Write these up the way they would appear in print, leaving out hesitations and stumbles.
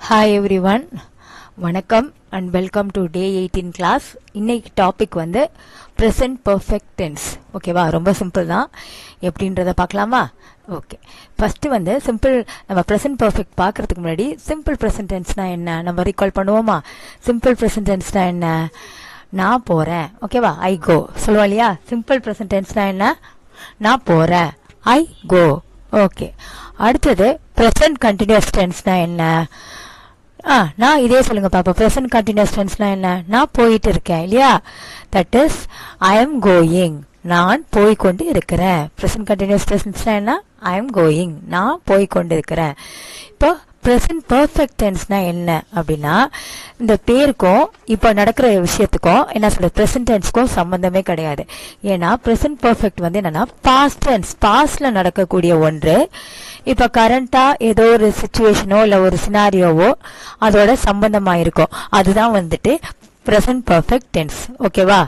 Hi everyone, வணக்கம் and welcome to day 18 class. இன்னைக்கு topic வந்து ப்ரெசன்ட் பர்ஃபெக்ட் டென்ஸ். ஓகேவா, ரொம்ப சிம்பிள் தான். எப்படின்றத பார்க்கலாமா? ஓகே, ஃபர்ஸ்ட் வந்து சிம்பிள். நம்ம ப்ரெசன்ட் பர்ஃபெக்ட் பார்க்கறதுக்கு முன்னாடி சிம்பிள் ப்ரெசன்ட் டென்ஸ்னா என்ன நம்ம ரீகால் பண்ணுவோமா? சிம்பிள் ப்ரெசன்ட் டென்ஸ்னா என்ன? நான் போறேன். ஓகேவா, ஐ கோ சொல்லுவோம் இல்லையா? சிம்பிள் ப்ரெசன்ட் டென்ஸ்னா என்ன? நான் போறேன், ஐ கோ. ஓகே, அடுத்தது ப்ரெசன்ட் கண்டினியூஸ் டென்ஸ்னா என்ன? நான் இதே சொல்லுங்க பாப்பா. ப்ரெசன்ட் கண்டினியூஸ் டென்ஸ்னா என்ன? நான் போயிட்டு இருக்கேன் இல்லையா? That is I am going. நான் போய்கொண்டு இருக்கிறேன். ப்ரெசன்ட் கண்டினியூஸ் டென்ஸ்னா என்ன? ஐ எம் கோயிங், நான் போய்கொண்டு இருக்கிறேன். இப்போ ப்ரெசன்ட் பர்ஃபெக்ட் டென்ஸ்னா என்ன அப்படின்னா, இந்த பேருக்கும் இப்போ நடக்கிற விஷயத்துக்கும் என்ன சொல்றது, ப்ரெசன்ட் டென்ஸ்க்கும் சம்பந்தமே கிடையாது. ஏன்னா ப்ரெசன்ட் பர்ஃபெக்ட் வந்து என்னன்னா பாஸ்ட் டென்ஸ், பாஸ்ட்ல நடக்கக்கூடிய ஒன்று இப்போ கரண்டா ஏதோ ஒரு சிச்சுவேஷனோ இல்லை ஒரு சினாரியோவோ அதோட சம்பந்தமா இருக்கும். அதுதான் வந்துட்டு ப்ரெசன்ட் பர்ஃபெக்ட் டென்ஸ். ஓகேவா,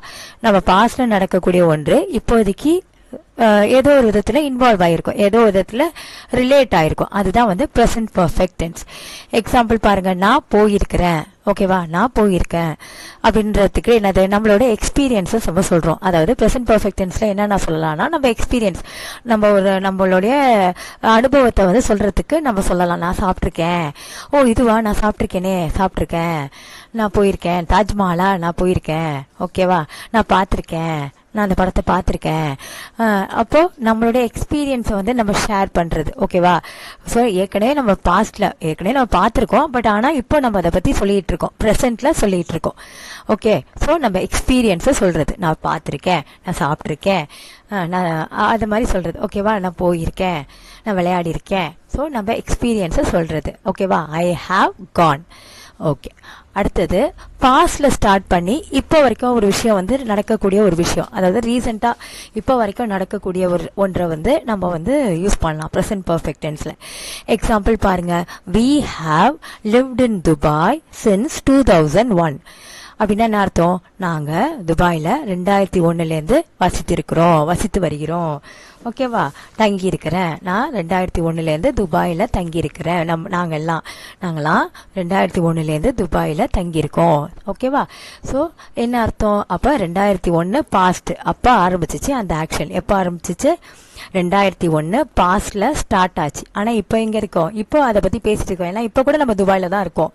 நம்ம பாஸ்ட்ல நடக்கக்கூடிய ஒன்று இப்போதைக்கு ஏதோ ஒரு விதத்துல இன்வால்வ் ஆயிருக்கும், ஏதோ விதத்துல ரிலேட் ஆயிருக்கும். அதுதான் வந்து ப்ரெசன்ட் பர்ஃபெக்ட் டென்ஸ். எக்ஸாம்பிள் பாருங்க, நான் போயிருக்கிறேன். ஓகேவா, நான் போயிருக்கேன் அப்படின்றதுக்கு என்னது, நம்மளோட எக்ஸ்பீரியன்ஸை நம்ம சொல்றோம். அதாவது ப்ரெசன்ட் பர்ஃபெக்ட் டென்ஸ்ல என்ன சொல்லலாம்னா, நம்ம எக்ஸ்பீரியன்ஸ், நம்மளுடைய அனுபவத்தை வந்து சொல்றதுக்கு நம்ம சொல்லலாம். நான் சாப்பிட்ருக்கேன். ஓ இதுவா, நான் சாப்பிட்ருக்கேன், நான் போயிருக்கேன். தாஜ்மஹாலா, நான் போயிருக்கேன். ஓகேவா, நான் பார்த்துருக்கேன், நான் அந்த படத்தை பார்த்துருக்கேன். அப்போ நம்மளுடைய எக்ஸ்பீரியன்ஸை வந்து நம்ம ஷேர் பண்றது. ஓகேவா, ஸோ ஏற்கனவே நம்ம பார்த்துருக்கோம், பட் ஆனால் இப்போ நம்ம அதை பத்தி சொல்லிட்டு இருக்கோம், ப்ரெசென்ட்ல சொல்லிட்டு இருக்கோம். ஓகே, ஸோ நம்ம எக்ஸ்பீரியன்ஸை சொல்றது. நான் பார்த்துருக்கேன், நான் சாப்பிட்ருக்கேன், நான் அது மாதிரி சொல்றது. ஓகேவா, நான் போயிருக்கேன், நான் விளையாடி இருக்கேன். ஸோ நம்ம எக்ஸ்பீரியன்ஸை சொல்றது. ஓகேவா, ஐ ஹாவ் கான். ஓகே, அடுத்தது பாஸ்ட்ல ஸ்டார்ட் பண்ணி இப்போ வரைக்கும் ஒரு விஷயம் வந்து நடக்கக்கூடிய ஒரு விஷயம், அதாவது ரீசெண்டா இப்போ வரைக்கும் நடக்கக்கூடிய ஒரு ஒன்றை வந்து நம்ம வந்து யூஸ் பண்ணலாம் ப்ரெசன்ட் பர்ஃபெக்ட் டென்ஸ்ல. எக்ஸாம்பிள் பாருங்க, we have lived in Dubai since 2001. அப்படின்னா என்ன அர்த்தம்? நாங்க துபாயில 2001 வசித்து வருகிறோம். ஓகேவா, தங்கி இருக்கிறேன். நான் 2001 துபாயில தங்கி இருக்கிறேன். நாங்கெல்லாம் 2001 துபாயில தங்கி இருக்கோம். ஓகேவா, ஸோ என்ன அர்த்தம்? அப்ப 2001 பாஸ்ட், அப்ப ஆரம்பிச்சிச்சு அந்த ஆக்ஷன். எப்ப ஆரம்பிச்சிச்சு? 2001 பாஸ்ட்ல ஸ்டார்ட் ஆச்சு. ஆனா இப்போ எங்க இருக்கோம்? இப்போ அதை பத்தி பேசிட்டு இருக்கோம். ஏன்னா இப்போ கூட நம்ம துபாயில தான் இருக்கோம்.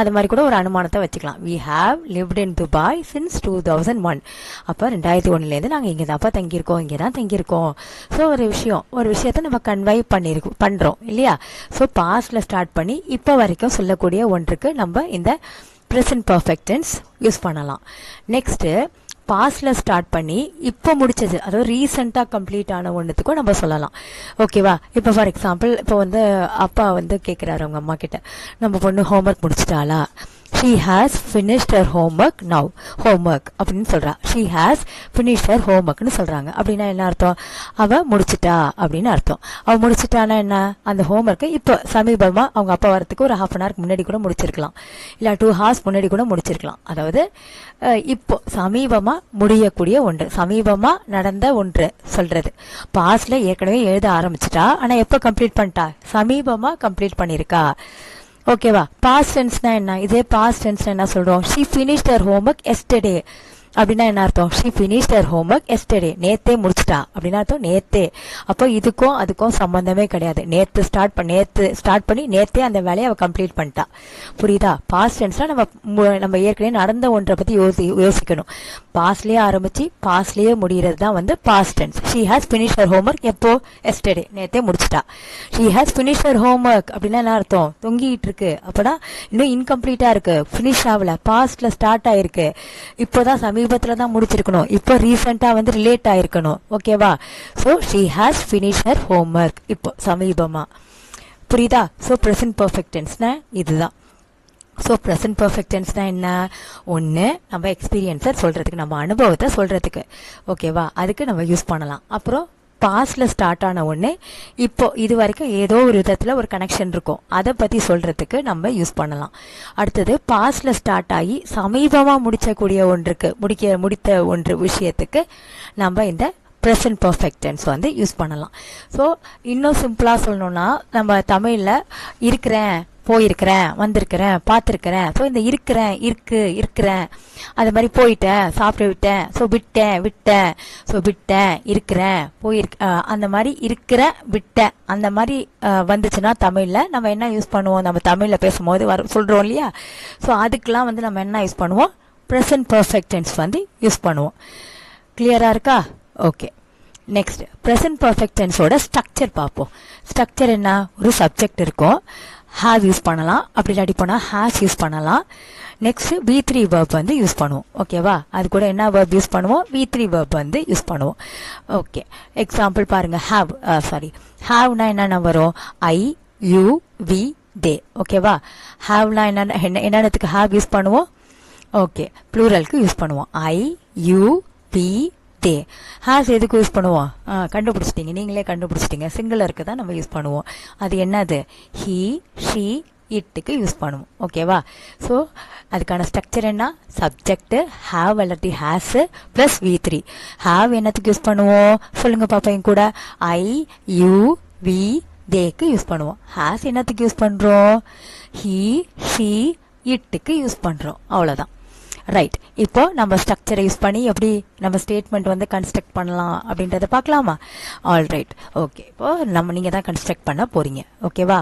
அது மாதிரி கூட ஒரு அனுமானத்தை வச்சுக்கலாம். we have lived in Dubai since 2001. அப்ப 2001 நாங்க இங்க தான் தங்கியிருக்கோம். ஸோ ஒரு விஷயத்த நம்ம கன்வே பண்றோம் இல்லையா? ஸோ பாஸ்ட்ல ஸ்டார்ட் பண்ணி இப்போ வரைக்கும் சொல்லக்கூடிய ஒன்றுக்கு நம்ம இந்த ப்ரெசன்ட் பர்ஃபெக்ட் டென்ஸ் யூஸ் பண்ணலாம். நெக்ஸ்ட், பாஸ்ட்ல ஸ்டார்ட் பண்ணி இப்போ முடிச்சது, அதாவது ரீசெண்டா கம்ப்ளீட் ஆன ஒன்றுத்துக்கும் நம்ம சொல்லலாம். ஓகேவா, இப்போ ஃபார் எக்ஸாம்பிள், இப்போ வந்து அப்பா வந்து கேட்கிறாரு அவங்க அம்மா கிட்ட, நம்ம பொண்ணு homework முடிச்சிட்டாளா? she has finished her homework now. homework அப்படின்னு சொல்றா. she has finished her homeworkனு சொல்றாங்க. அப்படின்னா என்ன அர்த்தம்? அவ முடிச்சிட்டா அப்படின்னு அர்த்தம். அவ முடிச்சிட்டானா என்ன? அந்த ஹோம்ஒர்க்கை இப்போ சமீபமா அவங்க அப்பா வரத்துக்கு ஒரு 1/2 hour முன்னாடி கூட முடிச்சிருக்கலாம், இல்ல 2 hours முன்னாடி கூட முடிச்சிருக்கலாம். அதாவது இப்போ சமீபமா முடியக்கூடிய ஒன்று, சமீபமா நடந்த ஒன்று சொல்றது. பாஸ்ட்ல ஏற்கனவே எழுத ஆரம்பிச்சிட்டா, ஆனா எப்ப கம்ப்ளீட் பண்ணிட்டா? சமீபமா கம்ப்ளீட் பண்ணிருக்கா. ஓகேவா, பாஸ்ட் டென்ஸ்னா என்ன? இதே பாஸ்ட் டென்ஸ்னா என்ன சொல்றோம்? she finished her homework yesterday. அப்படின்னா என்ன அர்த்தம்? she finished her homework yesterday. நேத்தே முடிச்சிட்டா அப்படின்னா அர்த்தம் நேத்தே. அப்போ இதுக்கும் அதுக்கும் சம்பந்தமே கிடையாது. நேத்து ஸ்டார்ட் பண்ணி நேத்தே அந்த வேலையை அவ கம்ப்ளீட் பண்ணிட்டா. புரியுதா? பாஸ்ட் டென்ஸ்னா நம்ம ஏற்கனவே நடந்த ஒன்றை பத்தி யோசிக்கணும். பாஸ்ட்லயே ஆரம்பிச்சு பாஸ்ட்லயே முடிகிறது தான் வந்து past tense. she has finished her homework எப்போ? yesterday, நேத்தே முடிச்சிட்டா. she has finished her homework அப்படின்னா என்ன அர்த்தம்? தொங்கிட்டு இருக்கு, அப்படா இன்னும் இன்கம்ப்ளீட்டா இருக்கு, பினிஷ் ஆகல, பாஸ்ட்ல ஸ்டார்ட் ஆயிருக்கு, இப்போதான் சமீபத்துல தான் முடிச்சிருக்கணும், இப்போ ரீசெண்டா வந்து ரிலேட் ஆயிருக்கணும். ஓகேவா, so she has finished her homework இப்போ சமீபமா. புரியுதா? சோ ப்ரெசன்ட் பர்ஃபெக்ட் டென்ஸ்னா இதுதான். ஸோ ப்ரெசன்ட் பர்ஃபெக்ட் டென்ஸ்னா என்ன? ஒன்று நம்ம எக்ஸ்பீரியன்ஸை சொல்றதுக்கு, நம்ம அனுபவத்தை சொல்றதுக்கு. ஓகேவா, அதுக்கு நம்ம யூஸ் பண்ணலாம். அப்புறம் பாஸ்ட்ல ஸ்டார்ட் ஆன ஒன்று இப்போ இது வரைக்கும் ஏதோ ஒரு விதத்துல ஒரு கனெக்ஷன் இருக்கும், அதை பத்தி சொல்றதுக்கு நம்ம யூஸ் பண்ணலாம். அடுத்தது பாஸ்ட்ல ஸ்டார்ட் ஆகி சமீபமா முடித்த ஒன்று விஷயத்துக்கு நம்ம இந்த ப்ரெசன்ட் பர்ஃபெக்ட் டென்ஸ் வந்து யூஸ் பண்ணலாம். ஸோ இன்னும் சிம்பிளா சொல்லணும்னா, நம்ம தமிழ்ல இருக்கிறேன் போயிருக்கிறேன், வந்திருக்கிறேன், பார்த்துருக்கிறேன். ஸோ இந்த இருக்கிறேன், இருக்கிறேன், அது மாதிரி போயிட்டேன், சாப்பிட்டு விட்டேன், ஸோ விட்டேன், ஸோ விட்டேன், இருக்கிறேன், அந்த மாதிரி இருக்கிற விட்டேன் அந்த மாதிரி வந்துச்சுன்னா தமிழில் நம்ம என்ன யூஸ் பண்ணுவோம்? நம்ம தமிழில் பேசும்போது சொல்கிறோம் இல்லையா? ஸோ அதுக்கெலாம் வந்து நம்ம என்ன யூஸ் பண்ணுவோம்? ப்ரெசன்ட் பர்ஃபெக்ட் டென்ஸ் வந்து யூஸ் பண்ணுவோம். கிளியராக இருக்கா? ஓகே. நெக்ஸ்ட் ப்ரெசன்ட் பர்ஃபெக்ட் டென்ஸோட ஸ்ட்ரக்சர் பார்ப்போம். ஸ்ட்ரக்சர் என்ன? ஒரு சப்ஜெக்ட் இருக்கும், ஹாவ் யூஸ் பண்ணலாம், அப்படி இல்லாட்டி போனால் ஹேஸ் யூஸ் பண்ணலாம். நெக்ஸ்ட் V3 verb வந்து யூஸ் பண்ணுவோம். ஓகேவா? அது கூட என்ன verb யூஸ் பண்ணுவோம்? V3 verb வந்து யூஸ் பண்ணுவோம். ஓகே, எக்ஸாம்பிள் பாருங்க. ஹாவ்னா என்னென்ன வரும்? I, you, we, they. ஓகேவா? ஹாவ்னா என்னென்னத்துக்கு ஹாவ் யூஸ் பண்ணுவோம்? ஓகே, ப்ளூரலுக்கு யூஸ் பண்ணுவோம். I, you, we, they. Has எதுக்கு யூஸ் பண்ணுவோம்? கண்டுபிடிச்சிட்டீங்க, நீங்களே கண்டுபிடிச்சிட்டீங்க. சிங்குலருக்கு தான் நம்ம யூஸ் பண்ணுவோம். அது என்னது? he, she, இட்டுக்கு யூஸ் பண்ணுவோம். ஓகேவா? ஸோ அதுக்கான ஸ்ட்ரக்சர் என்ன? சப்ஜெக்ட் ஹாவ் அல்லது ஹேஸ் பிளஸ் V3. ஹாவ் என்னத்துக்கு யூஸ் பண்ணுவோம்? சொல்லுங்க பாப்பா என் கூட. I, you, we, theyக்கு யூஸ் பண்ணுவோம். ஹேஸ் என்னத்துக்கு யூஸ் பண்றோம்? he, she, இட்டுக்கு யூஸ் பண்றோம். அவ்வளவுதான். ரைட். இப்போ நம்ம ஸ்ட்ரக்சரை யூஸ் பண்ணி எப்படி நம்ம ஸ்டேட்மெண்ட் வந்து கன்ஸ்ட்ரக்ட் பண்ணலாம் அப்படின்றத பார்க்கலாமா? All right. ஓகே, இப்போ நீங்கள் தான் கன்ஸ்ட்ரக்ட் பண்ண போறீங்க. ஓகேவா?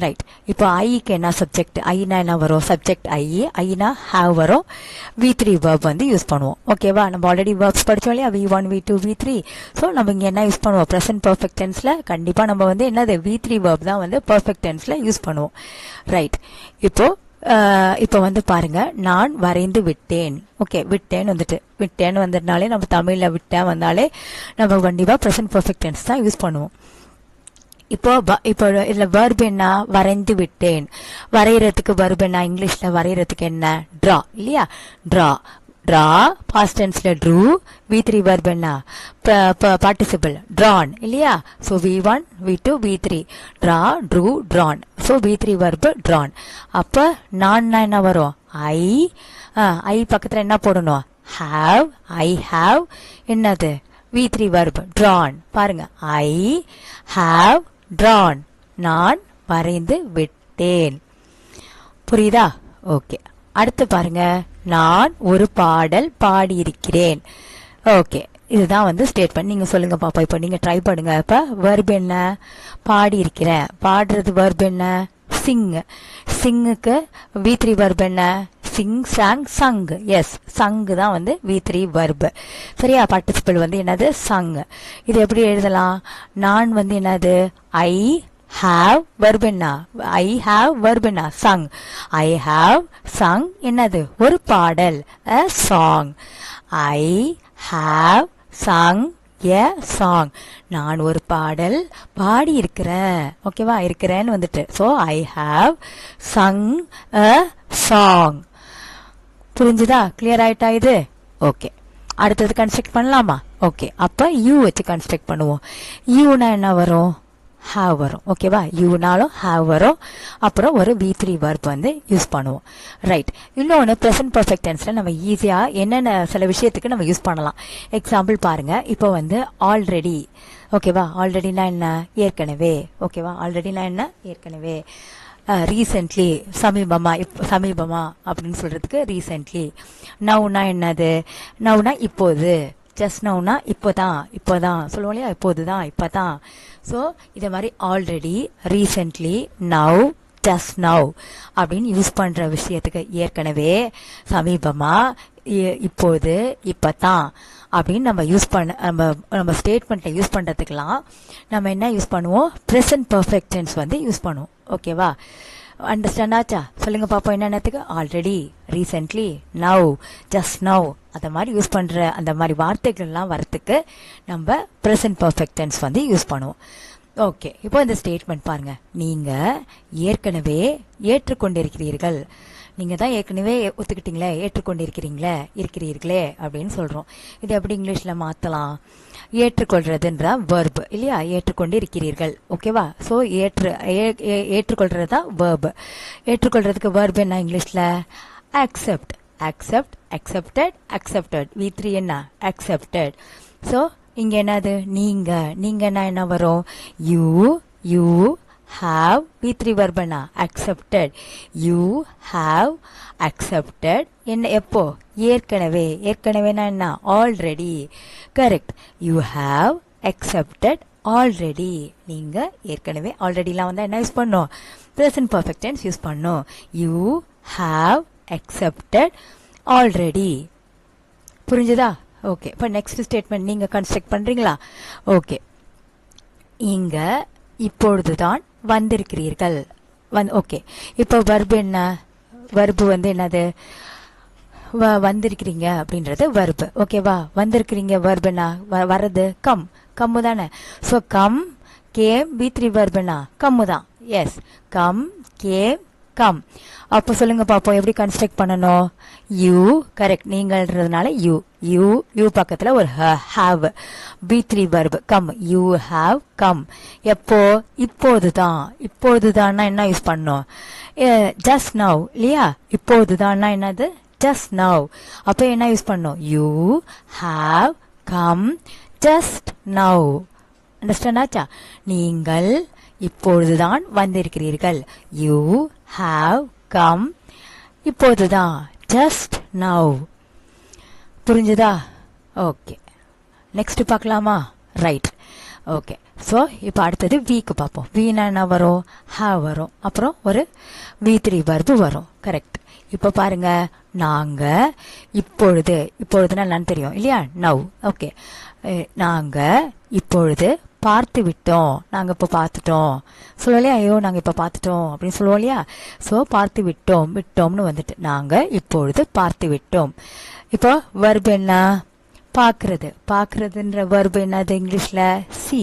ரைட். இப்போ ஐக்கு என்ன சப்ஜெக்ட்? ஐனா என்ன வரும்? சப்ஜெக்ட் ஐனா ஹாவ் வரும். V3 verb வந்து யூஸ் பண்ணுவோம். ஓகேவா? நம்ம ஆல்ரெடி verbs படிச்சோம் இல்லையா? V1, V2, V3. ஸோ நம்ம இங்கே என்ன யூஸ் பண்ணுவோம்? ப்ரெசன்ட் பர்ஃபெக்ட் டென்ஸ்ல கண்டிப்பாக நம்ம வந்து என்னது? V3 verb தான் வந்து பர்ஃபெக்ட் டென்ஸ்ல யூஸ் பண்ணுவோம். ரைட். இப்போ வந்து பாருங்க, நான் வரைந்து விட்டேன். ஓகே, விட்டேன்னு வந்துட்டனாலே நம்ம தமிழில் விட்டேன் வந்தாலே நம்ம கண்டிப்பாக ப்ரெசன்ட் பர்ஃபெக்ட் டென்ஸ் தான் யூஸ் பண்ணுவோம். இப்போ இதுல verb என்ன? வரைந்து விட்டேன். வரைகிறதுக்கு verb என்ன? இங்கிலீஷ்ல வரைகிறதுக்கு என்ன? ட்ரா இல்லையா? ட்ரா பாஸ்ட் டென்ஸ்ல drew. V3 verb என்ன? பார்ட்டிசிபிள் drawn இல்லையா? So V1, V2, V3. Draw, drew, drawn. So V3 verb drawn. அப்ப நான் என்ன வரும்? ஐ பக்கத்துல என்ன போடணும்? have. I have என்னது? V3 verb drawn. பாருங்க, I have drawn. நான் வரைந்து விட்டேன். புரியுதா? ஓகே. அடுத்து பாருங்க, நான் ஒரு பாடல் பாடியிருக்கிறேன். ஓகே, இதுதான் வந்து ஸ்டேட்மெண்ட். நீங்க சொல்லுங்க பாப்பா. இப்போ நீங்க ட்ரை பண்ணுங்க. இப்ப verb என்ன? பாடி இருக்கிறேன். பாடுறது verb என்ன? சிங். சிங்குக்கு V3 verb என்ன? சிங், சாங், சங். எஸ், சங் தான் வந்து V3 verb. சரியா? பார்ட்டிசிபிள் வந்து என்னது? சங். இது எப்படி எழுதலாம்? நான் வந்து என்னது? ஐ have verb என்ன? I have verb என்ன? sung. I have sung என்னது? ஒரு பாடல், a song. I have sung a song. நான் ஒரு பாடல் பாடி இருக்கிறேன். ஓகேவா? இருக்கிறேன்னு வந்துட்டு. So I have sung a song. புரிஞ்சுதா? கிளியர் ஆயிட்டா இது? ஓகே. அடுத்தது கன்ஸ்ட்ரக்ட் பண்ணலாமா? ஓகே, அப்ப யூ வச்சு கன்ஸ்ட்ரக்ட் பண்ணுவோம். யூனா என்ன வரும்? have வரும். ஓகேவா? யூனாலும் have வரும். அப்புறம் ஒரு V3 verb வந்து யூஸ் பண்ணுவோம். ரைட். இன்னொன்று ப்ரெசன்ட் பர்ஃபெக்ட் டென்ஸ்ல நம்ம ஈஸியா என்னென்ன சில விஷயத்துக்கு நம்ம யூஸ் பண்ணலாம். எக்ஸாம்பிள் பாருங்க. இப்போ வந்து ஆல்ரெடி. ஓகேவா? ஆல்ரெடினா என்ன? ஏற்கனவே. ஓகேவா? ஆல்ரெடினா என்ன? ஏற்கனவே. ரீசென்ட்லி, சமீபமா அப்படின்னு சொல்றதுக்கு ரீசென்ட்லி. நவுனா என்னது? நவுனா இப்போது. ஜஸ்ட் நவுனா இப்போதான் சொல்லுவோம் இல்லையா? இப்போதான். ஸோ இதை மாதிரி already, recently, now, just now அப்படின்னு யூஸ் பண்ற விஷயத்துக்கு ஏற்கனவே, சமீபமா, இப்போது, இப்பதான் அப்படின்னு நம்ம யூஸ் நம்ம ஸ்டேட்மெண்ட்ல யூஸ் பண்றதுக்கெல்லாம் நம்ம என்ன யூஸ் பண்ணுவோம்? ப்ரெசன்ட் பர்ஃபெக்ட் டென்ஸ் வந்து யூஸ் பண்ணுவோம். ஓகேவா? அண்டர்ஸ்டாண்ட் ஆச்சா? சொல்லுங்க பாப்போம். என்னென்னத்துக்கு? Already, recently, now, just now, அந்த மாதிரி யூஸ் பண்ற அந்த மாதிரி வார்த்தைகள்லாம் வரத்துக்கு நம்ம ப்ரெசன்ட் பர்ஃபெக்ட் டென்ஸ் வந்து யூஸ் பண்ணுவோம். ஓகே, இப்போ இந்த ஸ்டேட்மெண்ட் பாருங்க. நீங்க ஏற்கனவே ஏற்றுக்கொண்டிருக்கிறீர்கள். நீங்க தான் ஏற்கனவே ஒத்துக்கிட்டீங்களே, இருக்கிறீர்களே அப்படின்னு சொல்றோம். இது எப்படி இங்கிலீஷ்ல மாத்தலாம்? ஏற்றுக்கொள்றதுன்ற verb இல்லையா? ஏற்றுக்கொண்டு இருக்கிறீர்கள். ஓகேவா? ஸோ ஏற்றுக்கொள்றது தான் verb. ஏற்றுக்கொள்றதுக்கு verb என்ன இங்கிலீஷ்ல? accept. accepted. V3 என்ன? accepted. ஸோ இங்க என்னது? நீங்க என்ன வரும்? you have V3 verb என்ன accepted. You have accepted என்ன எப்போ ஏற்கனவே ஏற்கனவேனா என்ன already. correct. You have accepted already. நீங்க ஏற்கனவே alreadyலாம் வந்தா என்ன யூஸ் பண்ணோம் present perfect tense யூஸ் பண்ணோம். You have accepted already. புரிஞ்சுதா? ஓகே. இப்போ நெக்ஸ்ட் ஸ்டேட்மெண்ட் நீங்க கன்ஸ்ட்ரக்ட் பண்றீங்களா? ஓகே. இங்க இப்பொழுதுதான் வந்திருக்கிறீர்கள். ஓகே. இப்போ வர்பு என்ன? வர்பு வந்து என்னது? வந்திருக்கிறீங்க அப்படின்றது வர்பு. ஓகேவா? வந்திருக்கிறீங்க வர்பு என்ன? வர்றது கம். கம்மு தானே. So come game V3 verb என்ன? கம்மு தான். எஸ். Come came come. அப்போ சொல்லுங்க பாப்போம் எப்படி கன்ஸ்ட்ரக்ட் பண்ணணும். You correct. நீங்கள்ன்றதுனால யூ யூ யூ பக்கத்துல ஒரு have V3 verb come. You have come. எப்போ? இப்போதுதான். இப்போதுதான்னா என்ன யூஸ் பண்ணோம்? ஜஸ்ட் நவ் இல்லையா? இப்போதுதான்னா என்னது? Just now. அப்போ என்ன யூஸ் பண்ணோம்? You have come just now. Understand ஆச்சா? நீங்கள் இப்பொழுதுதான் வந்திருக்கிறீர்கள். யூ ஹாவ் கம் இப்போதுதான் ஜஸ்ட் நவ். புரிஞ்சுதா? ஓகே. நெக்ஸ்ட் பார்க்கலாமா? ரைட். ஓகே. ஸோ இப்போ அடுத்தது வீக்கு பார்ப்போம். வீனா என்ன வரும்? ஹாவ் வரும். அப்புறம் ஒரு V3 verb வரும். கரெக்ட். இப்போ பாருங்க, நாங்க இப்பொழுது இப்பொழுதுனா என்னன்னு தெரியும் இல்லையா? நவ். ஓகே. நாங்க இப்பொழுது பார்த்து விட்டோம். நாங்க இப்போ பார்த்துட்டோம் சொல்லுவோம். ஐயோ நாங்க இப்போ பார்த்துட்டோம் அப்படின்னு சொல்லுவோம் இல்லையா? ஸோ பார்த்து விட்டோம் விட்டோம்னு வந்துட்டு நாங்க இப்பொழுது பார்த்து விட்டோம். இப்போ verb என்ன? பார்க்கறது. பார்க்கறதுன்ற verb என்னது இங்கிலீஷ்ல? See.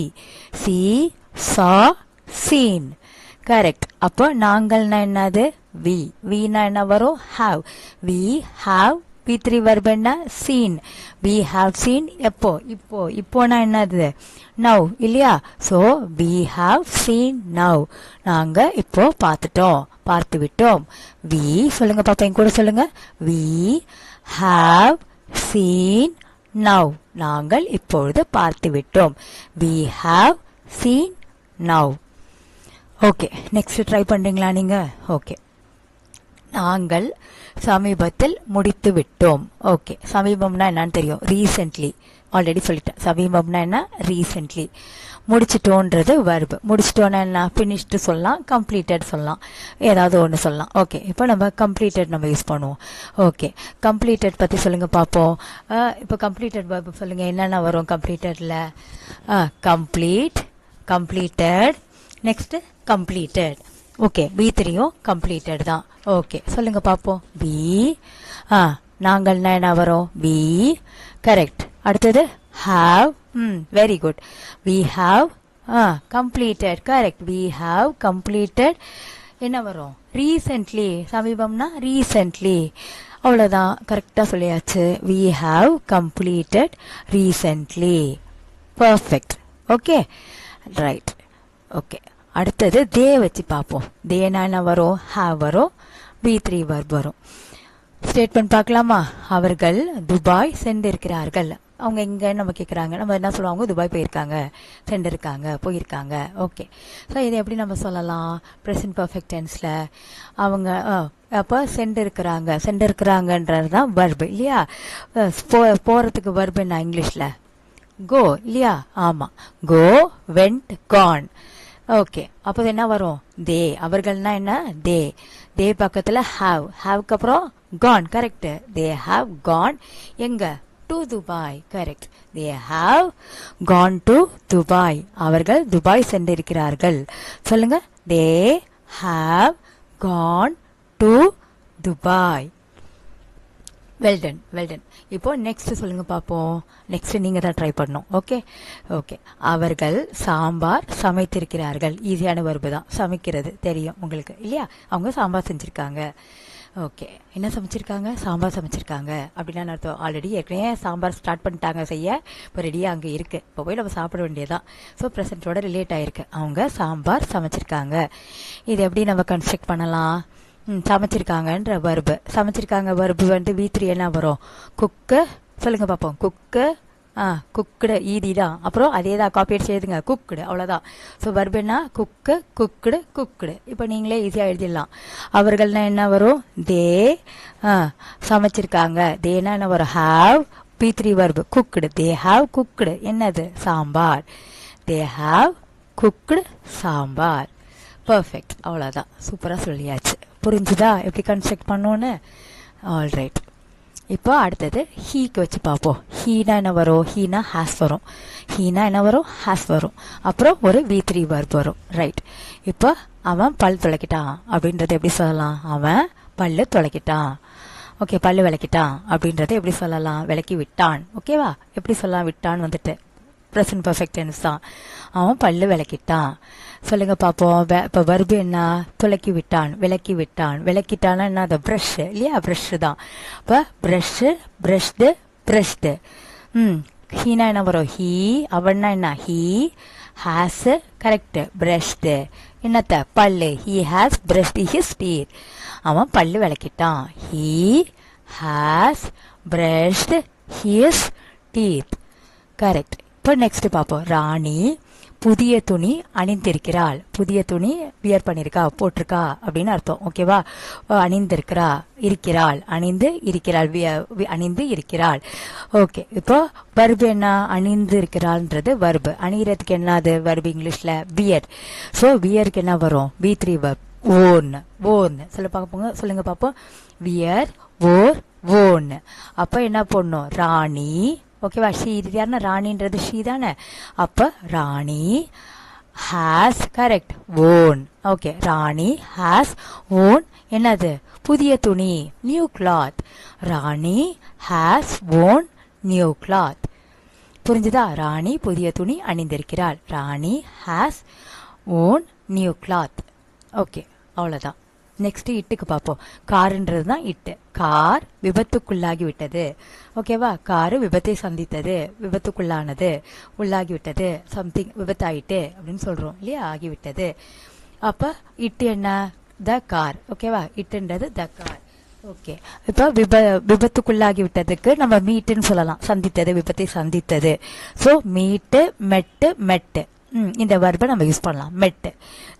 See saw seen. Correct. அப்போ நாங்கள்னா என்னது? வி. வீனா என்ன வரும்? Have. We have V3 verb என்ன? seen. we have seen எப்போ? இப்போ. இப்போனா என்னது? now இல்லையா? so we have seen now. நாங்க இப்போ பார்த்துட்டோம் பார்த்து விட்டோம். we சொல்லுங்க பாப்பா, என் கூட சொல்லுங்க. we have seen now. நாங்கள் இப்பொழுது பார்த்து விட்டோம். we have seen now. Okay. Next try பண்றீங்களா நீங்க? ஓகே. நாங்கள் சமீபத்தில் முடித்து விட்டோம். ஓகே. சமீபம்னா என்னன்னு தெரியும்? ரீசென்ட்லி. ஆல்ரெடி சொல்லிட்டேன். சமீபம்னா என்ன? ரீசென்ட்லி. முடிச்சிட்டோன்றது verb. முடிச்சிட்டோன்னா என்ன? ஃபினிஷ்டு சொல்லலாம், கம்ப்ளீட்டட் சொல்லலாம், ஏதாவது ஒன்று சொல்லலாம். ஓகே. இப்போ நம்ம கம்ப்ளீட்டட் நம்ம யூஸ் பண்ணுவோம். ஓகே. கம்ப்ளீட்டட் பற்றி சொல்லுங்க பார்ப்போம். இப்போ கம்ப்ளீட்டட் verb சொல்லுங்க. என்னென்ன வரும் கம்ப்ளீட்டட்ல? Complete, completed, next completed. Okay. V3யும் கம்ப்ளீட்டட் தான். ஓகே. சொல்லுங்க பார்ப்போம். பி. நாங்கள்னா என்ன வரும்? பி. கரெக்ட். அடுத்தது have. Very good. We have completed. Correct. We have completed. என்ன வரும்? ரீசென்ட்லி. சமீபம்னா ரீசென்ட்லி. அவ்வளோதான். கரெக்டாக சொல்லியாச்சு. We have completed recently. Perfect. Okay. Right. Okay. அடுத்தது தே வச்சு பார்ப்போம். தேனா என்ன வரும்? ஹாவ் வரும். V3 verb வரும். ஸ்டேட்மெண்ட் பார்க்கலாமா? அவர்கள் துபாய் சென்றிருக்கிறார்கள். அவங்க எங்க நம்ம கேட்குறாங்க. நம்ம என்ன சொல்லுவாங்க? துபாய் போயிருக்காங்க, சென்றிருக்காங்க, போயிருக்காங்க. ஓகே. ஸோ இதை எப்படி நம்ம சொல்லலாம்? ப்ரெசன்ட் பர்ஃபெக்ட் டென்ஸில் அவங்க அப்போ சென்றிருக்கிறாங்க. சென்றிருக்கிறாங்கன்றது தான் verb இல்லையா? போகிறதுக்கு verb என்ன இங்கிலீஷில்? கோ இல்லையா? ஆமாம். கோ, வெண்ட், கான். ஓகே. அப்போ என்ன வரும்? தே. அவர்கள்னா என்ன? தே. தே பக்கத்தில் ஹாவ். ஹாவ்க்கு அப்புறம் gone. Correct. They have gone. எங்க? To Dubai. Correct. They have gone to Dubai. அவர்கள் துபாய் சென்றிருக்கிறார்கள். சொல்லுங்க. They have gone to Dubai. Well done, well done. இப்போ நெக்ஸ்ட் சொல்லுங்க பார்ப்போம். நெக்ஸ்ட் நீங்க தான் ட்ரை பண்ணணும். ஓகே. ஓகே. அவர்கள் சாம்பார் சமைத்திருக்கிறார்கள். ஈஸியான verb தான். சமைக்கிறது தெரியும் உங்களுக்கு இல்லையா? அவங்க சாம்பார் செஞ்சிருக்காங்க. ஓகே. என்ன சமைச்சிருக்காங்க? சாம்பார் சமைச்சிருக்காங்க அப்படின்னா அர்த்தம். ஆல்ரெடி ஏற்கனவே சாம்பார் ஸ்டார்ட் பண்ணிட்டாங்க செய்ய. இப்போ ரெடியாக அங்கே இருக்கு. இப்போ போய் நம்ம சாப்பிட வேண்டியதான். ஸோ ப்ரெசன்ட்டோட ரிலேட் ஆயிருக்கு. அவங்க சாம்பார் சமைச்சிருக்காங்க. இது எப்படி நம்ம கன்ஸ்ட்ரக்ட் பண்ணலாம்? சமைச்சிருக்காங்கன்ற verb. சமைச்சிருக்காங்க verb வந்து V3 என்ன வரும்? குக்கு. சொல்லுங்க பார்ப்போம். குக்கு, குக்குடு ஈதி தான். அப்புறம் அதே தான் காப்பி அடிச்சு எழுதுங்க, குக்குடு, அவ்வளோதான். ஸோ வர்பு என்ன, குக்கு, குக்குடு, குக்குடு. இப்போ நீங்களே ஈஸியாக எழுதிடலாம். அவர்கள்னா என்ன வரும், தே, சமைச்சிருக்காங்க. தேனா என்ன வரும், have, P3 verb, cooked. They have cooked. என்னது, sambar. They have cooked sambar. Perfect, அவ்வளோதான். சூப்பராக சொல்லியாச்சு. புரிஞ்சுதா எப்படி கன்ஸ்ட்ரக்ட் பண்ணோன்னு? ஆல்ரைட். இப்போ அடுத்தது ஹீக்கு வச்சு பார்ப்போம். ஹீனா என்ன வரும், ஹீனா ஹேஸ் வரும். ஹீனா என்ன வரும், ஹேஸ் வரும். அப்புறம் ஒரு V3 verb வரும். ரைட். இப்போ அவன் பல் துளைக்கிட்டான் அப்படின்றத எப்படி சொல்லலாம், அவன் பல்லு துளைக்கிட்டான். ஓகே, பல்லு விளக்கிட்டான் அப்படின்றத எப்படி சொல்லலாம், விளக்கி விட்டான். ஓகேவா, எப்படி சொல்லலாம், விட்டான் வந்துட்டு ப்ரெசன்ட் பர்ஃபெக்ட் டென்ஸ் தான். அவன் பல்லு விளக்கிட்டான். சொல்லுங்க பார்ப்போம். இப்போ வர்பு என்ன, துளக்கி விட்டான், விளக்கி விட்டான். விளக்கிட்டான்னா என்ன, அது ப்ரஷ் இல்லையா, ப்ரஷ் தான். இப்போ ப்ரஷ்ஷு, ப்ரஷ்டு, ப்ரஷ்டு. ஹீனா என்ன வரும், ஹீ. அவன்னா என்ன, ஹீ ஹேஸ், கரெக்ட், ப்ரஷ்டு. என்னத்த, பல்லு. He has brushed his teeth. அவன் பல்லு விளக்கிட்டான். He has brushed his teeth. Correct. இப்போ நெக்ஸ்ட் பார்ப்போம். ராணி புதிய துணி அணிந்திருக்கிறாள். புதிய துணி வியர் பண்ணியிருக்கா, போட்டிருக்கா அப்படின்னு அர்த்தம். ஓகேவா, அணிந்திருக்கிறா, இருக்கிறாள், அணிந்து இருக்கிறாள், அணிந்து இருக்கிறாள். ஓகே. இப்போ வர்பு என்ன, அணிந்து இருக்கிறாள்ன்றது வர்பு. அணிகிறதுக்கு என்னது வர்பு இங்கிலீஷ்ல, வியர். ஸோ வியருக்கு என்ன வரும், V3 verb, ஓன். ஓன் சொல்லுங்க பார்ப்போம். வியர், ஓர், ஓன். அப்போ என்ன பண்ணும், ராணி. ஓகேவா, ஷீ. இது யாருன்னா, ராணின்றது ஷீ தானே. அப்போ Rani has, correct, worn. Okay, Rani has worn என்னது, புதிய துணி, new cloth. Rani has worn new cloth. புரிஞ்சுதா, ராணி புதிய துணி அணிந்திருக்கிறாள். Rani has worn new cloth. Okay, அவ்வளோதான். நெக்ஸ்ட் இட்டுக்கு பார்ப்போம். காருன்றது தான் இட்டு. கார் விபத்துக்குள்ளாகி விட்டது. ஓகேவா, காரு விபத்தை சந்தித்தது, விபத்துக்குள்ளானது, உள்ளாகி விட்டது, சம்திங் விபத்தாயிட்டு அப்படின்னு சொல்றோம் இல்லையா, ஆகிவிட்டது. அப்ப இட்டு என்ன, த கார். ஓகேவா, இட்டுன்றது த கார். ஓகே. இப்போ விபத்துக்குள்ளாகி விட்டதுக்கு நம்ம மீட்டுன்னு சொல்லலாம், சந்தித்தது, விபத்தை சந்தித்தது. ஸோ மீட்டு, மெட்டு, மெட்டு. இந்த வர்பை நம்ம யூஸ் பண்ணலாம், மெட்.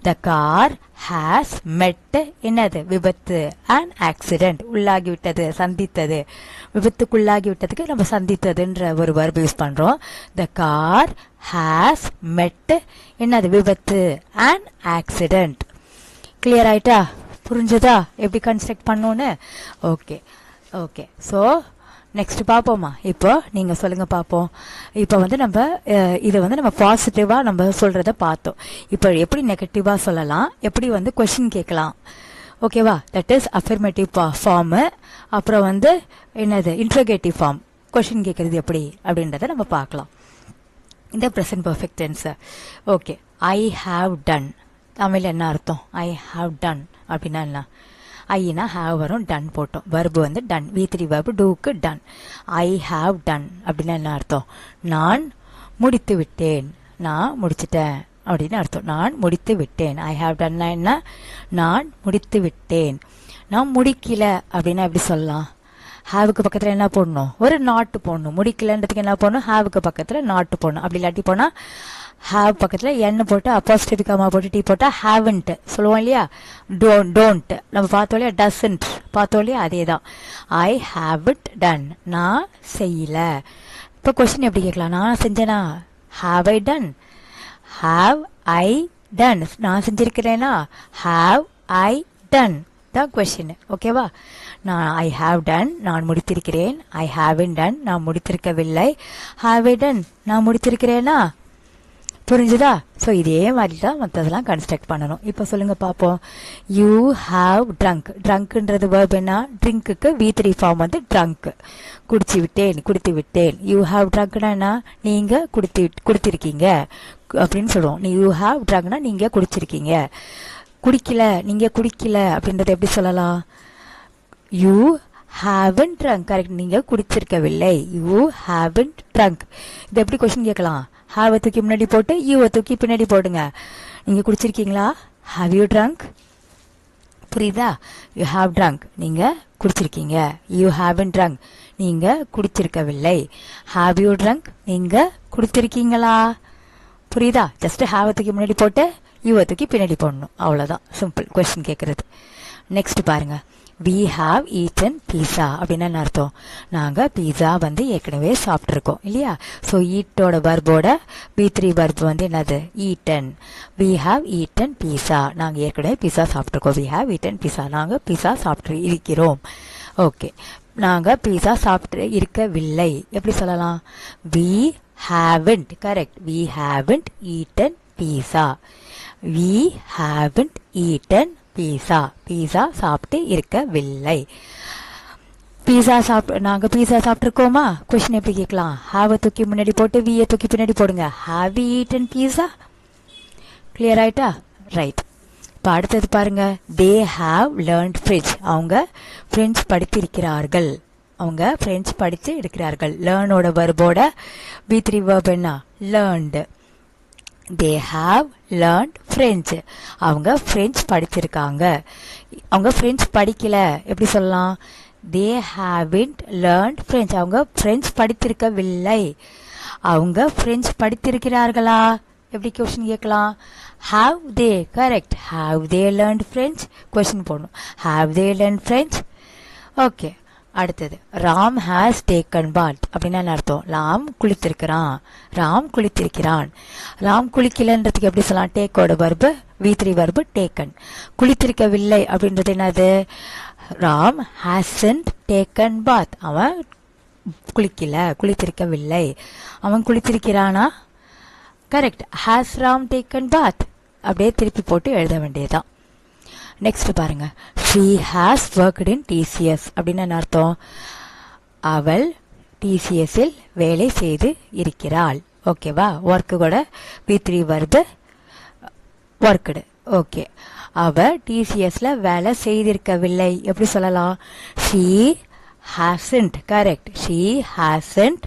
த கார் ஹேஸ் மெட் என்னது, விபத்து, அண்ட் ஆக்சிடென்ட், உள்ளாகி விட்டது, சந்தித்தது. விபத்துக்குள்ளாகி விட்டதுக்கு நம்ம சந்தித்ததுன்ற ஒரு வர்பை யூஸ் பண்றோம். த கார் ஹேஸ் மெட் என்னது, விபத்து, அண்ட் ஆக்சிடென்ட். கிளியர் ஆயிட்டா, புரிஞ்சுதா எப்படி கன்ஸ்ட்ரக்ட் பண்ணோன்னு? ஓகே. ஓகே. ஸோ நெக்ஸ்ட் பார்ப்போமா. இப்போ நீங்க சொல்லுங்க பார்ப்போம். இப்போ வந்து நம்ம இதை வந்து நம்ம பாசிட்டிவா நம்ம சொல்றத பார்த்தோம். இப்போ எப்படி நெகட்டிவா சொல்லலாம், எப்படி வந்து கொஸ்டின் கேட்கலாம். ஓகேவா, தட் இஸ் அஃபர்மேட்டிவ் ஃபார்ம். அப்புறம் வந்து என்னது, இன்ட்ரோகேட்டிவ் ஃபார்ம், கொஸ்டின் கேட்கறது எப்படி அப்படின்றத நம்ம பார்க்கலாம். இந்த present perfect tense. Okay. I have done, Tamil என்ன அர்த்தம், ஐ ஹாவ் டன் அப்படின்னா என்ன, ஐனா ஹாவ் வரும், டன் போட்டோம். வர்பு வந்து டன், V3 verb, டூக்கு டன். ஐ ஹாவ் டன் அப்படின்னா என்ன அர்த்தம், நான் முடித்து விட்டேன், நான் முடிச்சிட்டேன் அப்படின்னு அர்த்தம். நான் முடித்து விட்டேன். ஐ ஹாவ் டன்னா என்ன, நான் முடித்து விட்டேன். நான் முடிக்கல அப்படின்னா எப்படி சொல்லலாம், ஹாவுக்கு பக்கத்தில் என்ன போடணும், ஒரு நாட்டு போடணும். முடிக்கலன்றதுக்கு என்ன போடணும், ஹாவுக்கு பக்கத்தில் நாட்டு போடணும். அப்படி இல்லாட்டி போனால் ஹாவ் பக்கத்தில் எண்ணு போட்டு அப்போஸ்ட்ரோபி காமா போட்டு டி போட்டால் ஹாவன்ட் சொல்லுவோம் இல்லையா. டோன்ட் நம்ம பார்த்தோம் இல்லையா, டசன்ட் பார்த்தோம் இல்லையா, அதே தான். ஐ ஹாவன்ட் டன், நான் செய்யல. இப்போ கொஸ்டின் எப்படி கேட்கலாம், நான் செஞ்சேனா, have I done, have I done, நான் செஞ்சிருக்கிறேனா, ஹாவ் ஐ டன் தான் கொஸ்டின். ஓகேவா, நான் ஐ ஹாவ் டன், நான் முடித்திருக்கிறேன். ஐ ஹாவன் டன், நான் முடித்திருக்கவில்லை. ஹாவ் ஐ டன், நான் முடித்திருக்கிறேனா. புரிஞ்சுதா? ஸோ இதே மாதிரி தான் மற்றதெல்லாம் கன்ஸ்ட்ரக்ட் பண்ணணும். இப்போ சொல்லுங்க பார்ப்போம். You have drunk. ட்ரங்க்ன்றது வேர்ப் என்ன, ட்ரிங்க்குக்கு V3 ஃபார்ம் வந்து ட்ரங்க். குடிச்சு விட்டேன், குடித்து விட்டேன். யூ ஹாவ் ட்ரங்க்னா என்ன, நீங்க குடித்திருக்கீங்க அப்படின்னு சொல்லுவோம். யூ ஹாவ் ட்ரங்க்னா நீங்க குடிச்சிருக்கீங்க. குடிக்கல, நீங்க குடிக்கல அப்படின்றத எப்படி சொல்லலாம், யூ ஹாவன் ட்ரங்க். கரெக்ட், நீங்க குடிச்சிருக்கவில்லை. You ஹாவன் trunk. இது எப்படி கொஸ்டின் கேட்கலாம், ஹாவை தூக்கி முன்னாடி போட்டு யூவை தூக்கி பின்னாடி போடுங்க. நீங்க குடிச்சிருக்கீங்களா, ஹாவ் யூ ட்ரங்க். புரியுதா? யூ ஹாவ் ட்ரங்க், நீங்கள் குடிச்சிருக்கீங்க. யூ ஹாவன் ட்ரங்க், நீங்கள் குடிச்சிருக்கவில்லை. ஹாவ் யூ ட்ரங்க், நீங்கள் குடிச்சிருக்கீங்களா? புரியுதா? ஜஸ்ட் ஹாவ தூக்கி முன்னாடி போட்டு யூவை தூக்கி பின்னாடி போடணும், அவ்வளோதான். சிம்பிள் கொஸ்டின் கேட்குறது. நெக்ஸ்ட் பாருங்க, we have eaten pizza அப்படின்னா என்ன அர்த்தம்? நாங்கள் பீஸா வந்து ஏற்கனவே சாப்பிட்ருக்கோம் இல்லையா? ஸோ ஈட்டோட வர்போட B3 வர்ப் வந்து என்னது? Eaten. we have eaten pizza, நாங்கள் ஏற்கனவே பீஸா சாப்பிட்ருக்கோம். we have eaten pizza, நாங்கள் பீஸா சாப்பிட்டு இருக்கிறோம். ஓகே, நாங்கள் பீஸா சாப்பிட்டு இருக்கவில்லை எப்படி சொல்லலாம்? we haven't, correct, we haven't eaten pizza. we haven't eaten pizza, பீஸா சாப்பிட்டு இருக்கவில்லை. பீஸா நாங்கள் பீஸா சாப்பிட்ருக்கோமா? கொஸ்டின் எப்படி கேட்கலாம்? ஹாவ தூக்கி முன்னாடி போட்டு வியை தூக்கி பின்னாடி போடுங்க. Have we eaten pizza? Clear ஆயிட்டா? ரைட். இப்போ அடுத்தது பாருங்க, தே ஹாவ் லேர்ன்ட் ஃப்ரெஞ்ச், அவங்க ஃப்ரெஞ்ச் படித்திருக்கிறார்கள். அவங்க ஃப்ரெஞ்ச் படித்து இருக்கிறார்கள். லேர்னோட வர்போட B3 வர்ப் என்ன? Learned. they have learned French, அவங்க ஃப்ரெஞ்ச் படிச்சிருக்காங்க. அவங்க ஃப்ரெஞ்ச் படிக்கல எப்படி சொல்லலாம்? they haven't learned French, அவங்க ஃப்ரெஞ்ச் படித்திருக்கவில்லை. அவங்க ஃப்ரெஞ்ச் படித்திருக்கிறார்களா? எப்படி கொஸ்டின் கேட்கலாம்? have they, correct, have they learned French? Question போடணும். have they learned French? Okay, அடுத்தது ராம் ஹேஸ் டேக்கன் பாத் அப்படின்னா என்ன அர்த்தம்? ராம் குளித்திருக்கிறான். ராம் குளித்திருக்கிறான். ராம் குளிக்கலன்றதுக்கு எப்படி சொல்லலாம்? டேக்கோட வர்பு V3 வர்பு டேக்கன். குளித்திருக்கவில்லை அப்படின்றது என்னது? ராம் ஹேசன்ட் டேக்கன் பாத், அவன் குளிக்கல, குளித்திருக்கவில்லை. அவன் குளித்திருக்கிறானா? கரெக்ட். ஹேஸ் ராம் டேக்கன் பாத், அப்படியே திருப்பி போட்டு எழுத வேண்டியதுதான். நெக்ஸ்ட் பாருங்க, she has worked in TCS அப்படின்னா என்ன அர்த்தம்? அவள் TCSல் வேலை செய்து இருக்கிறாள். ஓகேவா? ஒர்க்கு கூட B3 வர்பு ஒர்க்குடு. ஓகே, அவ TCSல வேலை செய்திருக்கவில்லை எப்படி சொல்லலாம்? she hasn't, correct, she hasn't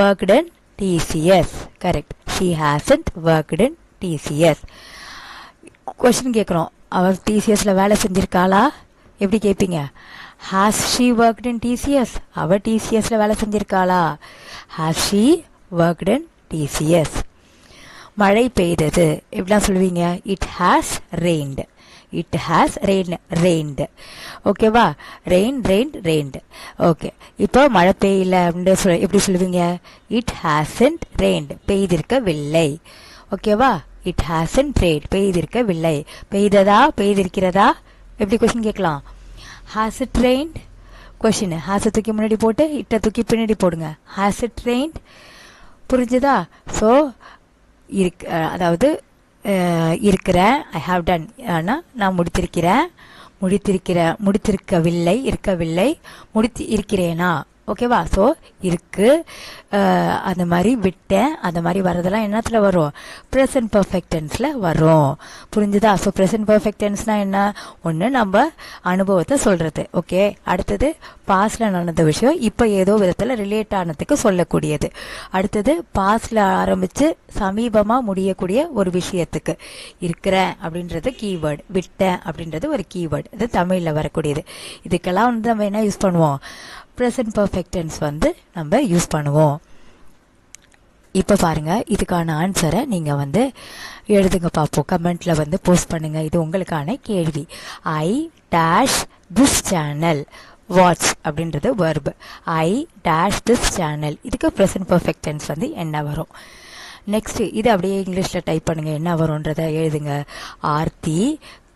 worked in TCS, correct, she hasn't worked in TCS. Question கேட்குறோம், அவள் டிசிஎஸ்ல வேலை செஞ்சிருக்காளா? எப்படி கேட்பீங்க? Has she worked in TCS, அவள் டிசிஎஸ்ல வேலை செஞ்சிருக்காளா? Has she worked in TCS. மழை பெய்தது எப்படிலாம் சொல்லுவீங்க? It has rained. It has rained. ஓகேவா? ரெயின்டு. ஓகே, இப்போ மழை பெய்யல அப்படின்னு எப்படி சொல்லுவீங்க? இட் ஹாசன்ட் ரெயின்டு, பெய்திருக்கவில்லை. ஓகேவா? இட் ஹாசன்ட் ரெயின்ட், பெய்திருக்கவில்லை. பெய்ததா, பெய்திருக்கிறதா? எப்படி கொஸ்டின் கேட்கலாம்? Has it rained? கொஸ்டின் ஹாஸை தூக்கி முன்னாடி போட்டு இட்டை தூக்கி பின்னாடி போடுங்க. Has it rained? புரிஞ்சுதா? ஸோ அதாவது இருக்கிறேன், ஐ ஹாவ் டன், ஆனால் நான் முடித்திருக்கவில்லை, இருக்கவில்லை, இருக்கிறேனா? ஓகேவா? ஸோ இருக்கு, அந்த மாதிரி விட்டேன், அந்த மாதிரி வர்றதெல்லாம் என்னத்துல வரும்? ப்ரெசன்ட் பர்ஃபெக்ட் டென்ஸ்ல வரும். புரிஞ்சுதா? ஸோ ப்ரெசன்ட் பர்ஃபெக்ட் டென்ஸ்னா என்ன? ஒன்று நம்ம அனுபவத்தை சொல்றது. ஓகே, அடுத்தது பாஸ்ட்ல நடந்த விஷயம் இப்போ ஏதோ விதத்தில் ரிலேட் ஆனதுக்கு சொல்லக்கூடியது. அடுத்தது பாஸ்ட்ல ஆரம்பிச்சு சமீபமா முடியக்கூடிய ஒரு விஷயத்துக்கு. இருக்கிறேன் அப்படின்றது கீவேர்டு, விட்டேன் அப்படின்றது ஒரு கீவேர்டு, இது தமிழில் வரக்கூடியது. இதுக்கெல்லாம் வந்து நம்ம என்ன யூஸ் பண்ணுவோம்? ப்ரெசன்ட் பர்ஃபெக்ட் டென்ஸ் வந்து நம்ம யூஸ் பண்ணுவோம். இப்போ பாருங்க, இதுக்கான ஆன்சரை நீங்க வந்து எழுதுங்க பார்ப்போம். கமெண்ட்ல வந்து போஸ்ட் பண்ணுங்க. இது உங்களுக்கான கேள்வி. I dash this channel watch அப்படின்றது verb. I dash this channel, இதுக்கு ப்ரெசன்ட் பர்ஃபெக்ட் டென்ஸ் வந்து என்ன வரும்? நெக்ஸ்ட் இது அப்படியே இங்கிலீஷில் டைப் பண்ணுங்க, என்ன வரும்ன்றதை எழுதுங்க. ஆர்த்தி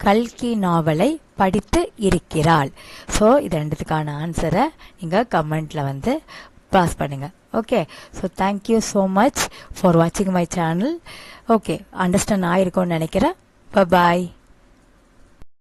கல்கி நாவலை படித்து இருக்கிறாள். ஸோ இது ரெண்டுத்துக்கான ஆன்சரை நீங்கள் கமெண்ட்ல வந்து பாஸ் பண்ணுங்க. Okay, so thank you so much for வாட்சிங் மை சேனல். ஓகே, அண்டர்ஸ்டாண்ட் ஆயிருக்கும்னு நினைக்கிறேன். பாய்.